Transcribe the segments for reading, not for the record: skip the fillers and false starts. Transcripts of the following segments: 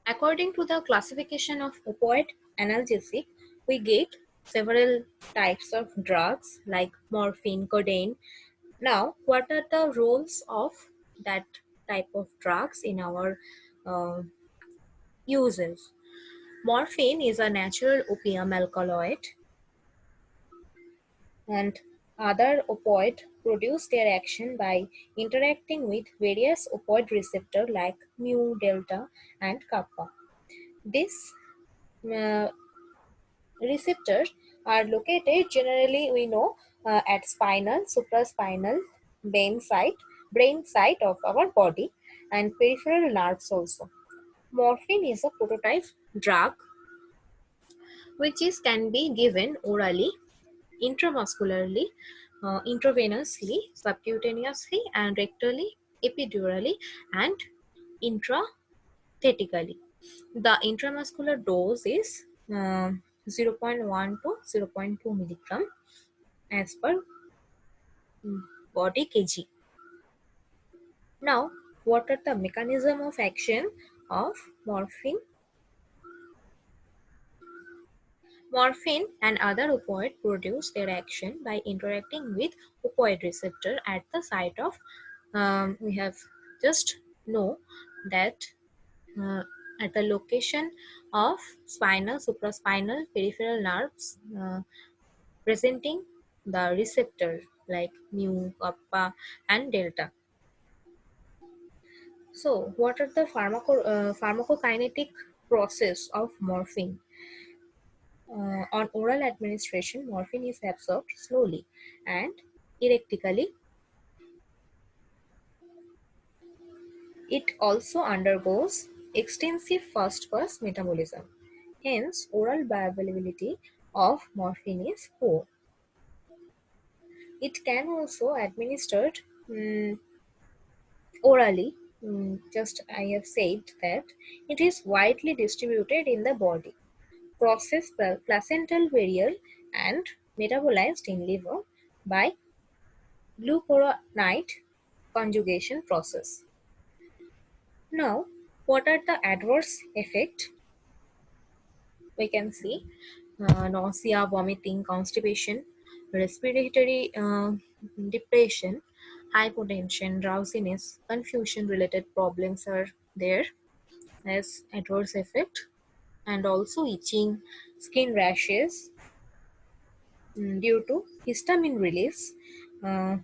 According to the classification of opioid analgesic, we get several types of drugs like morphine, codeine. Now, what are the roles of that type of drugs in our uh, uses? Morphine is a natural opium alkaloid, and other opioid produce their action by interacting with various opioid receptors like mu, delta, and kappa. These uh, receptors are located generally, we know, at spinal, supraspinal, brain side of our body, and peripheral nerves also. Morphine is a prototype drug which is can be given orally, intramuscularly, intravenously, subcutaneously, and rectally, epidurally, and intrathetically. The intramuscular dose is 0.1 to 0.2 milligram as per body kg. Now, what are the mechanism of action of morphine? Morphine and other opioid produce their action by interacting with opioid receptor at the site of we have just know that uh, at the location of spinal, supraspinal, peripheral nerves presenting the receptor like mu, kappa, and delta. So, what are the pharmacokinetic process of morphine? On oral administration, morphine is absorbed slowly and erectically. It also undergoes extensive first-pass metabolism. Hence, oral bioavailability of morphine is poor. It can also administered mm, orally. Just I have said that it is widely distributed in the body, processed placental burial, and metabolized in liver by glucuronide conjugation process. Now, what are the adverse effects? We can see nausea, vomiting, constipation, respiratory depression, hypotension, drowsiness, confusion related problems are there as adverse effect, and also itching, skin rashes due to histamine release. Uh,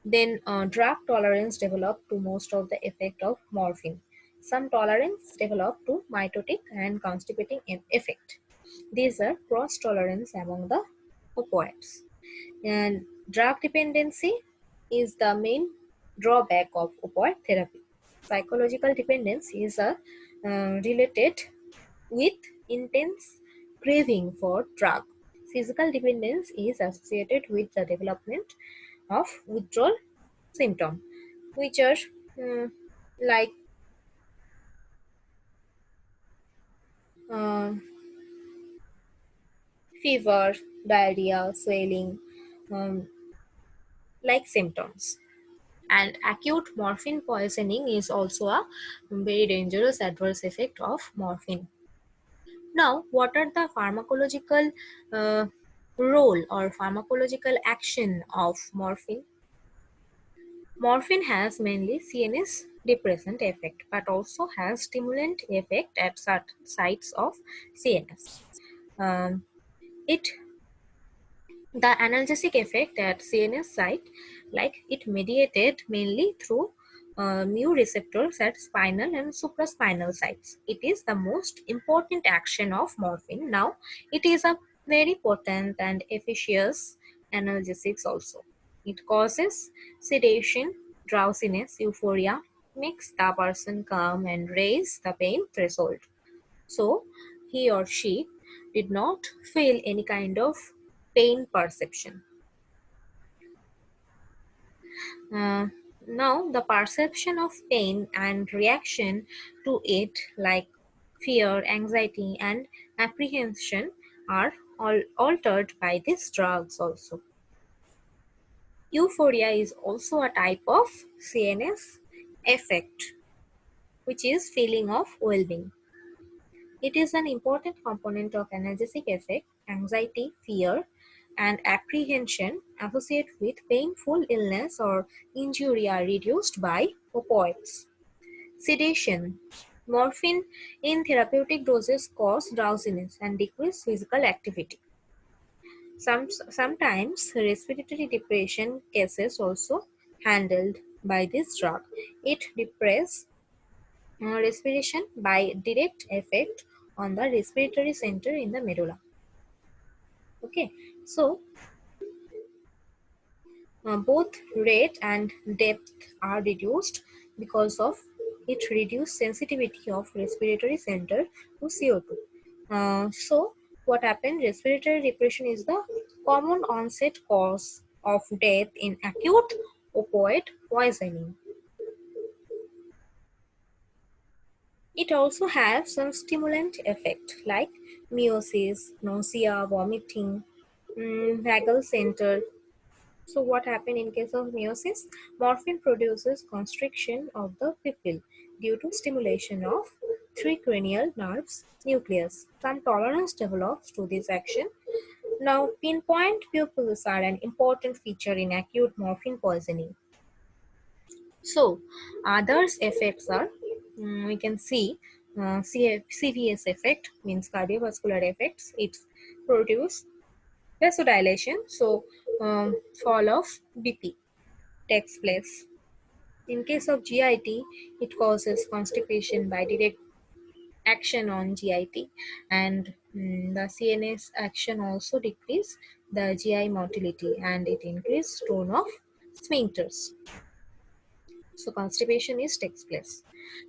then drug tolerance develop to most of the effect of morphine. Some tolerance develop to mitotic and constipating effect. These are cross tolerance among the opioids. And drug dependency is the main drawback of opioid therapy. Psychological dependence is related with intense craving for drug. Physical dependence is associated with the development of withdrawal symptom, which are mm, like uh, fever, diarrhea, swelling, um, like symptoms. And acute morphine poisoning is also a very dangerous adverse effect of morphine. Now, what are the pharmacological role or pharmacological action of morphine? Morphine has mainly CNS depressant effect, but also has stimulant effect at certain sites of CNS. Um, it the analgesic effect at CNS site, like it mediated mainly through mu receptors at spinal and supraspinal sites. It is the most important action of morphine. Now, it is a very potent and efficacious analgesics also. It causes sedation, drowsiness, euphoria, makes the person calm and raise the pain threshold. So he or she did not feel any kind of pain perception. Uh, Now, the perception of pain and reaction to it, like fear, anxiety, and apprehension, are all altered by these drugs also. Euphoria is also a type of CNS effect. which is feeling of well-being. It is an important component of analgesic effect. Anxiety, fear, and apprehension associated with painful illness or injury are reduced by opioids. Sedation. Morphine in therapeutic doses cause drowsiness and decrease physical activity. Sometimes respiratory depression cases also handled by this drug. It depresses respiration by direct effect on the respiratory center in the medulla. Okay, so both rate and depth are reduced because of it reduced sensitivity of respiratory center to CO2. So what happened? Respiratory depression is the common onset cause of death in acute opioid poisoning. It also has some stimulant effect like meiosis, nausea, vomiting, vagal center. So what happened in case of meiosis? Morphine produces constriction of the pupil due to stimulation of three cranial nerves nucleus. Some tolerance develops to this action. Now, pinpoint pupils are an important feature in acute morphine poisoning. So, others effects are we can see CVS effect means cardiovascular effects. It produce vasodilation. So, fall of BP takes place. In case of GIT, it causes constipation by direct action on GIT, and the CNS action also decrease the GI motility and it increase tone of sphincters. So constipation is takes place.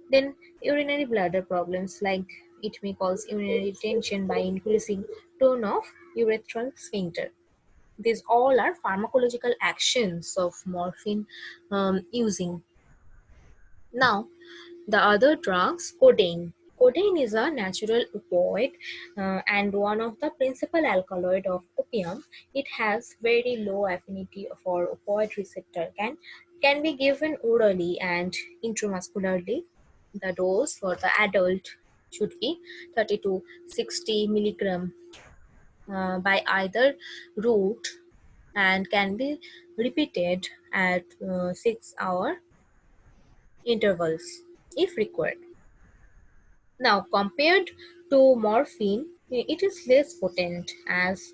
Then urinary bladder problems like it may cause urinary retention by increasing tone of urethral sphincter. These all are pharmacological actions of morphine using. Now, the other drugs, codeine. Codeine is a natural opioid and one of the principal alkaloid of opium. It has very low affinity for opioid receptor. Can be given orally and intramuscularly. The dose for the adult should be 30 to 60 milligram by either route and can be repeated at 6-hour intervals if required. Now, compared to morphine, it is less potent as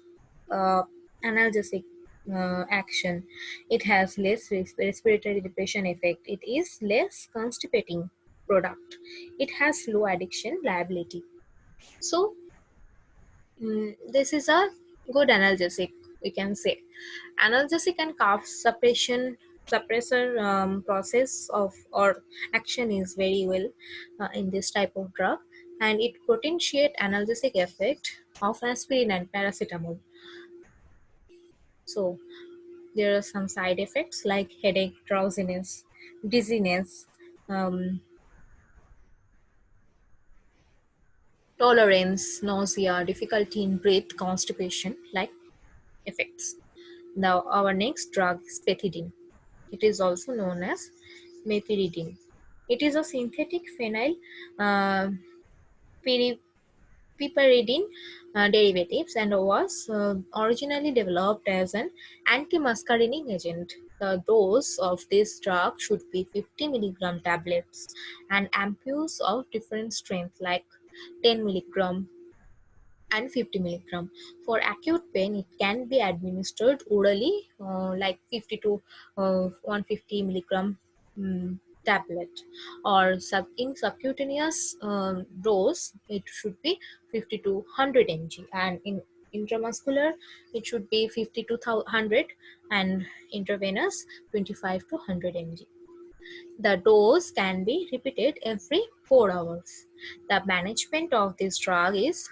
analgesic action. It has less respiratory depression effect. It is less constipating product. It has low addiction liability. So, this is a good analgesic, we can say. Analgesic and cough suppressor process of or action is very well in this type of drug, and it potentiate analgesic effect of aspirin and paracetamol. So there are some side effects like headache, drowsiness, dizziness, um, tolerance, nausea, difficulty in breath, constipation, like effects. Now, our next drug is pethidine. It is also known as meperidine. It is a synthetic phenyl uh, piperidine derivatives and was originally developed as an anti-muscarinic agent. The dose of this drug should be 50 milligram tablets and ampoules of different strength like 10 milligram and 50 milligram. For acute pain, it can be administered orally, like 50 to 150 milligram tablet, or in subcutaneous dose, it should be 50 to 100 mg, and in intramuscular, it should be 50 to 100, and intravenous 25 to 100 mg. The dose can be repeated every 4 hours. The management of this drug is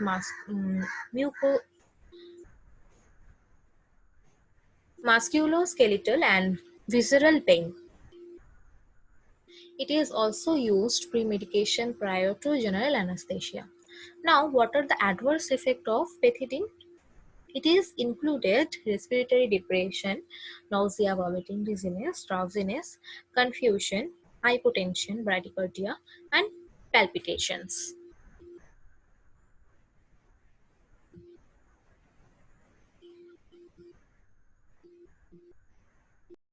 musculoskeletal and visceral pain. It is also used pre-medication prior to general anesthesia. Now, what are the adverse effects of pethidine? It is included respiratory depression, nausea, vomiting, dizziness, drowsiness, confusion, hypotension, bradycardia, and palpitations.